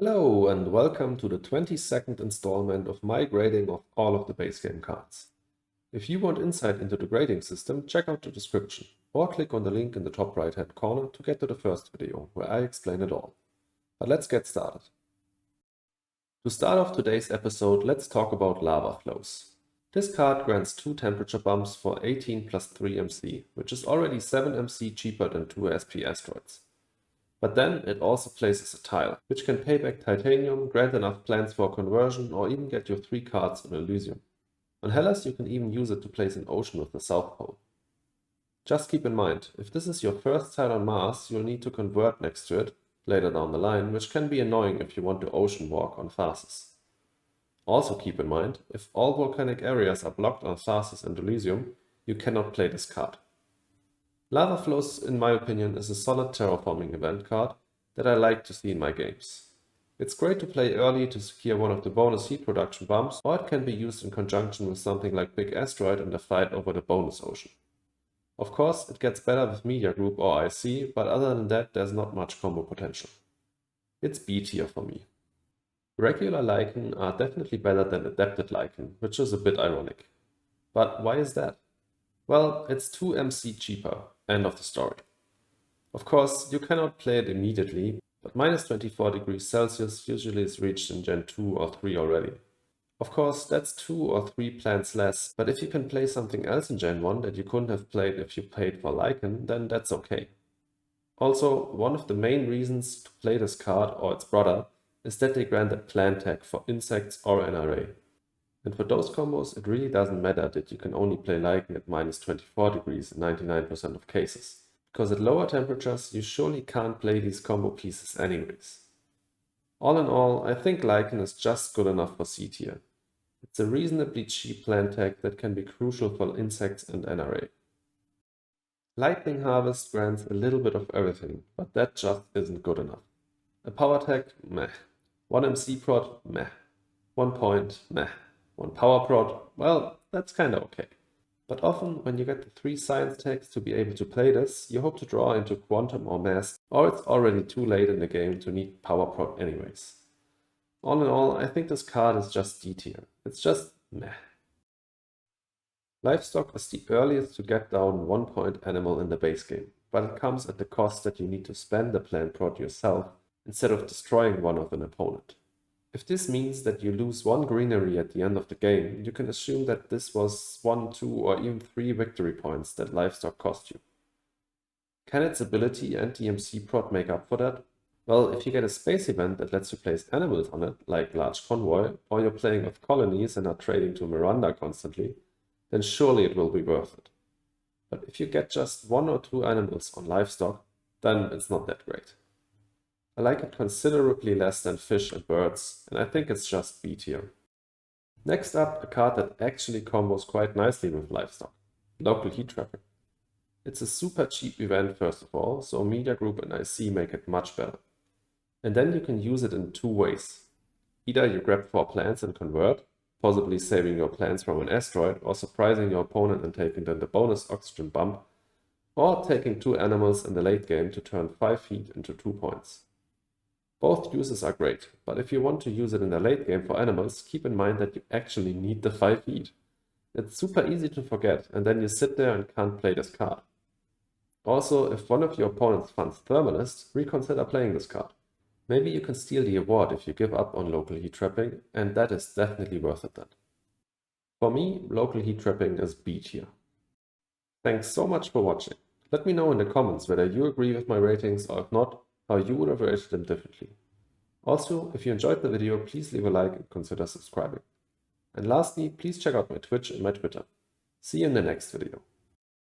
Hello and welcome to the 22nd installment of my grading of all of the base game cards. If you want insight into the grading system, check out the description or click on the link in the top right hand corner to get to the first video where I explain it all. But let's get started. To start off today's episode, let's talk about lava flows. This card grants 2 temperature bumps for 18 plus 3 MC, which is already 7 MC cheaper than 2 SP asteroids. But then it also places a tile, which can pay back titanium, grant enough plants for conversion, or even get you 3 cards on Elysium. On Hellas you can even use it to place an ocean with the South Pole. Just keep in mind, if this is your first tile on Mars, you'll need to convert next to it, later down the line, which can be annoying if you want to ocean walk on Tharsis. Also keep in mind, if all volcanic areas are blocked on Tharsis and Elysium, you cannot play this card. Lava Flows, in my opinion, is a solid terraforming event card that I like to see in my games. It's great to play early to secure one of the bonus heat production bumps, or it can be used in conjunction with something like Big Asteroid in the fight over the bonus ocean. Of course, it gets better with Media Group or IC, but other than that there's not much combo potential. It's B tier for me. Regular Lichen are definitely better than Adapted Lichen, which is a bit ironic. But why is that? Well, it's 2 MC cheaper, end of the story. Of course, you cannot play it immediately, but minus 24 degrees Celsius usually is reached in Gen 2 or 3 already. Of course, that's 2 or 3 plants less, but if you can play something else in Gen 1 that you couldn't have played if you paid for Lichen, then that's okay. Also, one of the main reasons to play this card or its brother is that they grant a plant tag for insects or NRA. And for those combos, it really doesn't matter that you can only play Lichen at minus 24 degrees in 99% of cases, because at lower temperatures you surely can't play these combo pieces anyways. All in all, I think Lichen is just good enough for C tier. It's a reasonably cheap plant tag that can be crucial for insects and NRA. Lightning Harvest grants a little bit of everything, but that just isn't good enough. A power tag? Meh. 1 MC prod? Meh. 1 point? Meh. 1 power prod? Well, that's kinda okay. But often, when you get the 3 science tags to be able to play this, you hope to draw into quantum or mass, or it's already too late in the game to need power prod anyways. All in all, I think this card is just D tier. It's just meh. Lifestock is the earliest to get down 1 point animal in the base game, but it comes at the cost that you need to spend the plant prod yourself instead of destroying one of an opponent. If this means that you lose 1 greenery at the end of the game, you can assume that this was 1, 2 or even 3 victory points that Lifestock cost you. Can its ability and the MC prod make up for that? Well, if you get a space event that lets you place animals on it, like Large Convoy, or you're playing with colonies and are trading to Miranda constantly, then surely it will be worth it. But if you get just 1 or 2 animals on Lifestock, then it's not that great. I like it considerably less than fish and birds, and I think it's just B tier. Next up, a card that actually combos quite nicely with Lifestock, Local Heat Trapping. It's a super cheap event first of all, so Media Group and IC make it much better. And then you can use it in 2 ways. Either you grab 4 plants and convert, possibly saving your plants from an asteroid or surprising your opponent and taking then the bonus oxygen bump, or taking 2 animals in the late game to turn 5 heat into 2 points. Both uses are great, but if you want to use it in the late game for animals, keep in mind that you actually need the 5 heat. It's super easy to forget, and then you sit there and can't play this card. Also, if one of your opponent's funds Thermalist, reconsider playing this card. Maybe you can steal the award if you give up on local heat trapping, and that is definitely worth it then. For me, local heat trapping is B tier. Thanks so much for watching. Let me know in the comments whether you agree with my ratings, or if not, how you would have rated them differently. Also, if you enjoyed the video, please leave a like and consider subscribing. And lastly, please check out my Twitch and my Twitter. See you in the next video.